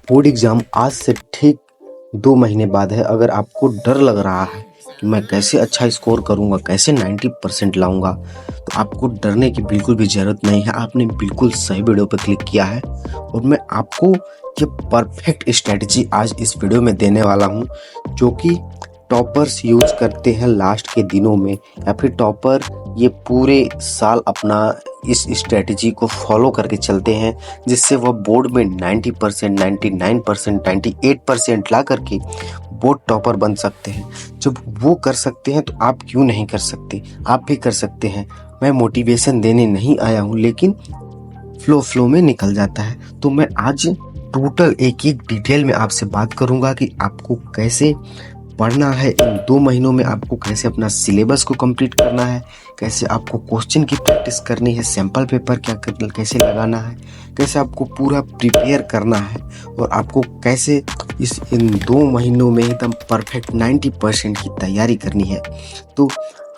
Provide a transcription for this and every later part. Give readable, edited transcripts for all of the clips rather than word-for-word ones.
Board exam आज से ठीक 2 महीने बाद है। अगर आपको डर लग रहा है कि मैं कैसे अच्छा स्कोर करूँगा, कैसे 90% लाऊँगा, तो आपको डरने की बिल्कुल भी ज़रूरत नहीं है। आपने बिल्कुल सही वीडियो पे क्लिक किया है और मैं आपको ये परफेक्ट स्ट्रैटेजी आज इस वीडियो में देने वाला हूँ, जो कि टॉपर्स यूज़ करते हैं लास्ट के दिनों में, या फिर टॉपर ये पूरे साल अपना इस स्ट्रैटेजी को फॉलो करके चलते हैं, जिससे वह बोर्ड में 90%, 99%, 98% ला करके बोर्ड टॉपर बन सकते हैं। जब वो कर सकते हैं तो आप क्यों नहीं कर सकते? आप भी कर सकते हैं। मैं मोटिवेशन देने नहीं आया हूँ, लेकिन फ्लो में निकल जाता है। तो मैं आज टोटल एक डिटेल में आपसे बात करूंगा कि आपको कैसे पढ़ना है, इन 2 महीनों में आपको कैसे अपना सिलेबस को कंप्लीट करना है, कैसे आपको क्वेश्चन की प्रैक्टिस करनी है, सैंपल पेपर कैसे लगाना है, कैसे आपको पूरा प्रिपेयर करना है, और आपको कैसे इन 2 महीनों में एकदम परफेक्ट 90% की तैयारी करनी है। तो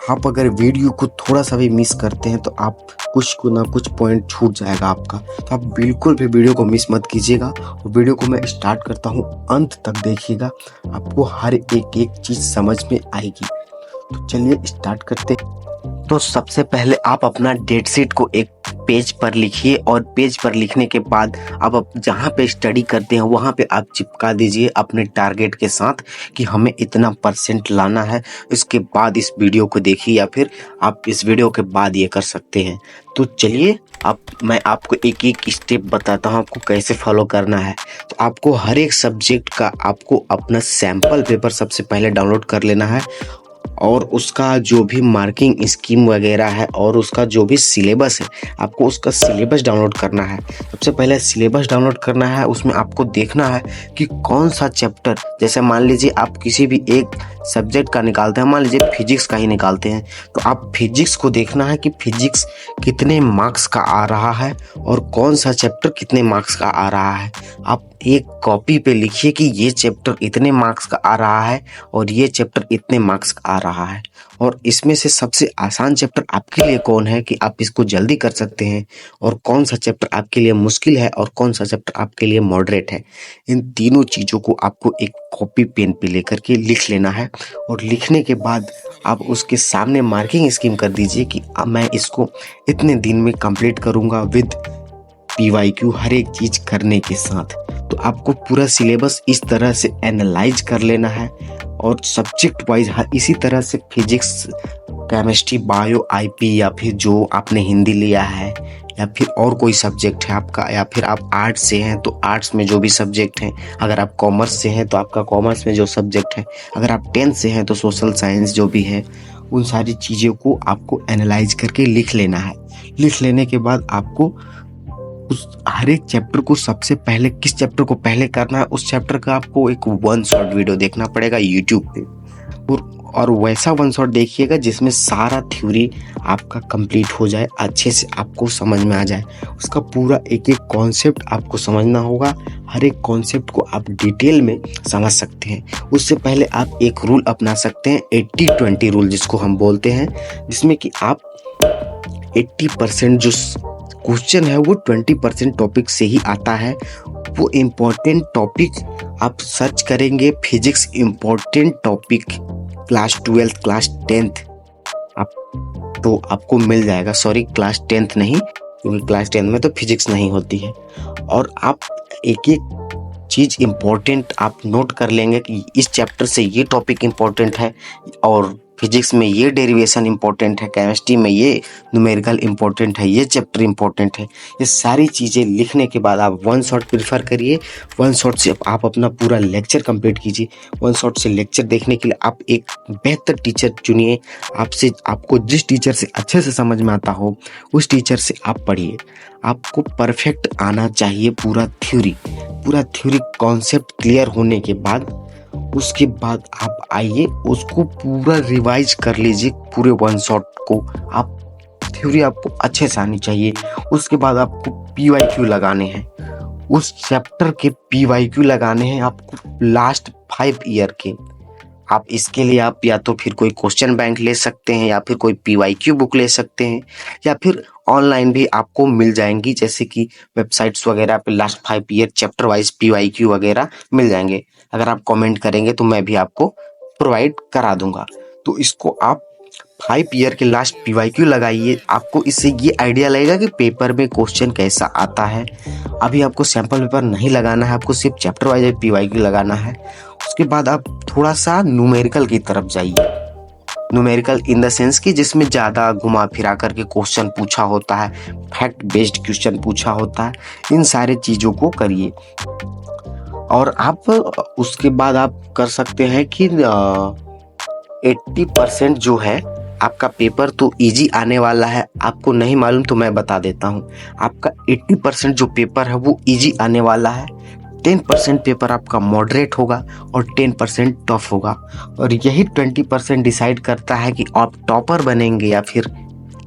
आप अगर वीडियो को थोड़ा सा भी मिस करते हैं तो आप कुछ ना कुछ पॉइंट छूट जाएगा आपका। तो आप बिल्कुल भी वीडियो को मिस मत कीजिएगा, और वीडियो को मैं स्टार्ट करता हूँ, अंत तक देखिएगा, आपको हर एक चीज़ समझ में आएगी। तो चलिए स्टार्ट करते हैं। तो सबसे पहले आप अपना डेट शीट को एक पेज पर लिखिए, और पेज पर लिखने के बाद आप जहाँ पे स्टडी करते हैं वहाँ पे आप चिपका दीजिए अपने टारगेट के साथ कि हमें इतना परसेंट लाना है। इसके बाद इस वीडियो को देखिए, या फिर आप इस वीडियो के बाद ये कर सकते हैं। तो चलिए मैं आपको एक एक स्टेप बताता हूँ आपको कैसे फॉलो करना है। तो आपको हर एक सब्जेक्ट का आपको अपना सैंपल पेपर सबसे पहले डाउनलोड कर लेना है, और उसका जो भी मार्किंग स्कीम वगैरह है और उसका जो भी सिलेबस है, आपको उसका सिलेबस डाउनलोड करना है। सबसे पहले सिलेबस डाउनलोड करना है, उसमें आपको देखना है कि कौन सा चैप्टर, जैसे मान लीजिए आप किसी भी एक सब्जेक्ट का निकालते हैं, मान लीजिए फिजिक्स का ही निकालते हैं, तो आप फिजिक्स को देखना है कि फिजिक्स कितने मार्क्स का आ रहा है और कौन सा चैप्टर कितने मार्क्स का आ रहा है। आप एक कॉपी पे लिखिए कि ये चैप्टर इतने मार्क्स का आ रहा है और ये चैप्टर इतने मार्क्स का आ रहा है, और इसमें से सबसे आसान चैप्टर आपके लिए कौन है कि आप इसको जल्दी कर सकते हैं, और कौन सा चैप्टर आपके लिए मुश्किल है और कौन सा चैप्टर आपके लिए मॉडरेट है। इन तीनों चीज़ों को आपको एक कॉपी पेन पे लेकर के लिख लेना है, और लिखने के बाद आप उसके सामने मार्किंग स्कीम कर दीजिए कि मैं इसको इतने दिन में कंप्लीट करूँगा विद PYQ हर एक चीज़ करने के साथ। तो आपको पूरा सिलेबस इस तरह से एनालाइज कर लेना है, और सब्जेक्ट वाइज इसी तरह से फिजिक्स, केमिस्ट्री, बायो, IP, या फिर जो आपने हिंदी लिया है, या फिर और कोई सब्जेक्ट है आपका, या फिर आप आर्ट्स से हैं तो आर्ट्स में जो भी सब्जेक्ट हैं, अगर आप कॉमर्स से हैं तो आपका कॉमर्स में जो सब्जेक्ट है, अगर आप 10th से हैं तो सोशल साइंस जो भी है, उन सारी चीज़ों को आपको एनालाइज करके लिख लेना है। लिख लेने के बाद आपको उस हर एक चैप्टर को सबसे पहले किस चैप्टर को पहले करना है, उस चैप्टर का आपको एक 1 शॉट वीडियो देखना पड़ेगा यूट्यूब पे, और वैसा 1 शॉट देखिएगा जिसमें सारा थ्योरी आपका कंप्लीट हो जाए, अच्छे से आपको समझ में आ जाए। उसका पूरा एक एक कॉन्सेप्ट आपको समझना होगा, हर एक कॉन्सेप्ट को आप डिटेल में समझ सकते हैं। उससे पहले आप एक रूल अपना सकते हैं, 80-20 रूल जिसको हम बोलते हैं, जिसमें कि आप 80% जो क्वेश्चन है वो 20% टॉपिक से ही आता है। वो इम्पोर्टेंट टॉपिक आप सर्च करेंगे, physics important topic class 12th, class 10th आप तो आपको मिल जाएगा। सॉरी, क्लास 10th नहीं, क्योंकि क्लास 10th में तो फिजिक्स नहीं होती है। और आप एक एक चीज़ इम्पोर्टेंट आप नोट कर लेंगे कि इस चैप्टर से ये टॉपिक इम्पोर्टेंट है, और फिजिक्स में ये डेरिवेशन इम्पोर्टेंट है, केमिस्ट्री में ये न्यूमेरिकल इम्पोर्टेंट है, ये चैप्टर इम्पोर्टेंट है। ये सारी चीज़ें लिखने के बाद आप 1 शॉट प्रीफर करिए। 1 शॉट से आप अपना पूरा लेक्चर कंप्लीट कीजिए। 1 शॉट से लेक्चर देखने के लिए आप एक बेहतर टीचर चुनिए। आपको जिस टीचर से अच्छे से समझ में आता हो उस टीचर से आप पढ़िए। आपको परफेक्ट आना चाहिए पूरा थ्योरी कॉन्सेप्ट क्लियर होने के बाद, उसके बाद आप आइए उसको पूरा रिवाइज कर लीजिए। पूरे 1 शॉट को आप थ्योरी आपको अच्छे से आनी चाहिए। उसके बाद आपको PYQ लगाने हैं, उस चैप्टर के PYQ लगाने हैं आपको लास्ट 5 ईयर के। आप इसके लिए आप या तो फिर कोई क्वेश्चन बैंक ले सकते हैं या फिर कोई पीवाईक्यू बुक ले सकते हैं या फिर ऑनलाइन भी आपको मिल जाएंगी, जैसे कि वेबसाइट्स वगैरह पे last 5 year chapter wise PYQ वगैरह मिल जाएंगे। अगर आप कमेंट करेंगे तो मैं भी आपको प्रोवाइड करा दूंगा। तो इसको आप 5 ईयर के लास्ट पीवाईक्यू लगाइए, आपको इससे ये आइडिया लगेगा कि पेपर में क्वेश्चन कैसा आता है। अभी आपको सैंपल पेपर नहीं लगाना है, आपको सिर्फ चैप्टर वाइज पीवाईक्यू लगाना है। उसके बाद आप थोड़ा सा न्यूमेरिकल की तरफ जाइए। न्यूमेरिकल इन द सेंस कि जिसमें ज़्यादा घुमा फिरा करके क्वेश्चन पूछा होता है, फैक्ट बेस्ड क्वेश्चन पूछा होता है, इन सारे चीज़ों को करिए। और आप उसके बाद आप कर सकते हैं कि 80% जो है आपका पेपर तो इजी आने वाला है। आपको नहीं मालूम तो मैं बता देता हूँ, आपका 80% जो पेपर है वो इजी आने वाला है। 10% पेपर आपका मॉडरेट होगा और 10% टफ होगा, और यही 20% डिसाइड करता है कि आप टॉपर बनेंगे या फिर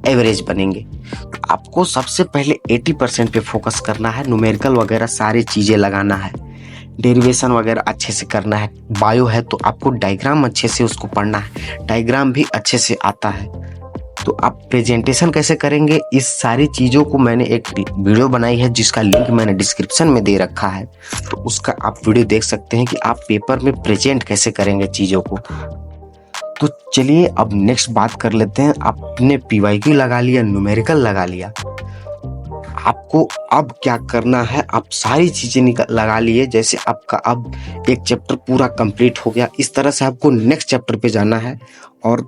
एवरेज बनेंगे। तो आपको सबसे पहले 80% पे फोकस करना है, न्यूमेरिकल वगैरह सारी चीज़ें लगाना है, डेरिवेशन वगैरह अच्छे से करना है। बायो है तो आपको डायग्राम अच्छे से उसको पढ़ना है, डायग्राम भी अच्छे से आता है। तो आप प्रेजेंटेशन कैसे करेंगे, इस सारी चीज़ों को मैंने एक वीडियो बनाई है जिसका लिंक मैंने डिस्क्रिप्शन में दे रखा है, तो उसका आप वीडियो देख सकते हैं कि आप पेपर में प्रेजेंट कैसे करेंगे चीज़ों को। तो चलिए अब नेक्स्ट बात कर लेते हैं। आपने पीवाईक्यू लगा लिया, न्यूमेरिकल लगा लिया, आपको अब क्या करना है, आप सारी चीजें लगा लिए, जैसे आपका अब एक चैप्टर पूरा कंप्लीट हो गया। इस तरह से आपको नेक्स्ट चैप्टर पे जाना है और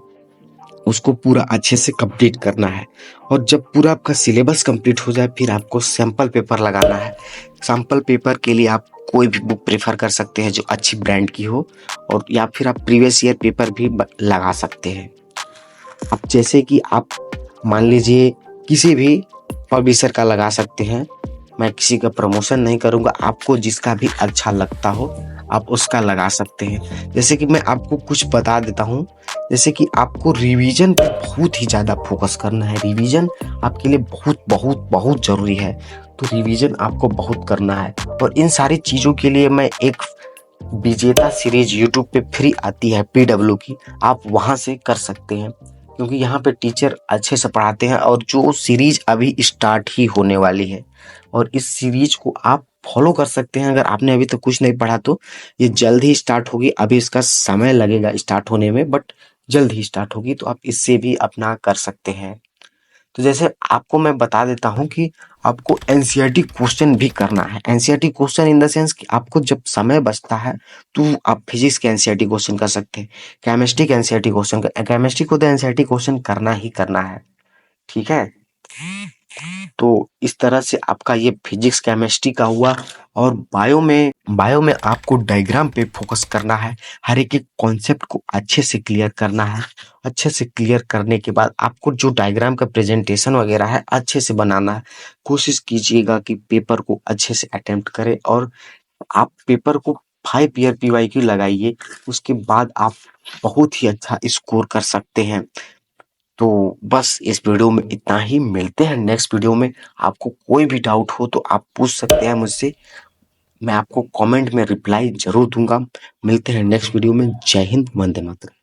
उसको पूरा अच्छे से कंप्लीट करना है। और जब पूरा आपका सिलेबस कंप्लीट हो जाए फिर आपको सैंपल पेपर लगाना है। सैंपल पेपर के लिए आप कोई भी बुक प्रेफर कर सकते हैं जो अच्छी ब्रांड की हो, और या फिर आप प्रीवियस ईयर पेपर भी लगा सकते हैं। अब जैसे कि आप मान लीजिए किसी भी पब्लिशर का लगा सकते हैं, मैं किसी का प्रमोशन नहीं करूंगा, आपको जिसका भी अच्छा लगता हो आप उसका लगा सकते हैं। जैसे कि मैं आपको कुछ बता देता हूं, जैसे कि आपको रिवीजन पे बहुत ही ज़्यादा फोकस करना है। रिवीजन आपके लिए बहुत बहुत बहुत ज़रूरी है, तो रिवीजन आपको बहुत करना है। और इन सारी चीज़ों के लिए मैं एक विजेता सीरीज यूट्यूब पे फ्री आती है PW की, आप वहाँ से कर सकते हैं, क्योंकि यहाँ पे टीचर अच्छे से पढ़ाते हैं। और जो सीरीज अभी स्टार्ट ही होने वाली है, और इस सीरीज को आप फॉलो कर सकते हैं। अगर आपने अभी तक कुछ नहीं पढ़ा तो ये जल्द ही स्टार्ट होगी, अभी इसका समय लगेगा स्टार्ट होने में, बट जल्द ही स्टार्ट होगी, तो आप इससे भी अपना कर सकते हैं। तो जैसे आपको मैं बता देता हूँ कि आपको एनसीईआरटी क्वेश्चन भी करना है। NCERT question in the sense कि आपको जब समय बचता है तो आप फिजिक्स के एनसीईआरटी क्वेश्चन कर सकते हैं, केमिस्ट्री के एनसीईआरटी क्वेश्चन, केमिस्ट्री को तो एनसीईआरटी क्वेश्चन करना ही करना है, ठीक है। तो इस तरह से आपका ये फिजिक्स केमिस्ट्री का हुआ। और बायो में आपको डायग्राम पे फोकस करना है, हर एक कॉन्सेप्ट को अच्छे से क्लियर करना है। अच्छे से क्लियर करने के बाद आपको जो डायग्राम का प्रेजेंटेशन वगैरह है अच्छे से बनाना है। कोशिश कीजिएगा कि पेपर को अच्छे से अटेम्प्ट करें, और आप पेपर को 5 ईयर पीवाईक्यू लगाइए, उसके बाद आप बहुत ही अच्छा स्कोर कर सकते हैं। तो बस इस वीडियो में इतना ही, मिलते हैं नेक्स्ट वीडियो में। आपको कोई भी डाउट हो तो आप पूछ सकते हैं मुझसे, मैं आपको कमेंट में रिप्लाई जरूर दूंगा। मिलते हैं नेक्स्ट वीडियो में। जय हिंद, वंदे मातरम।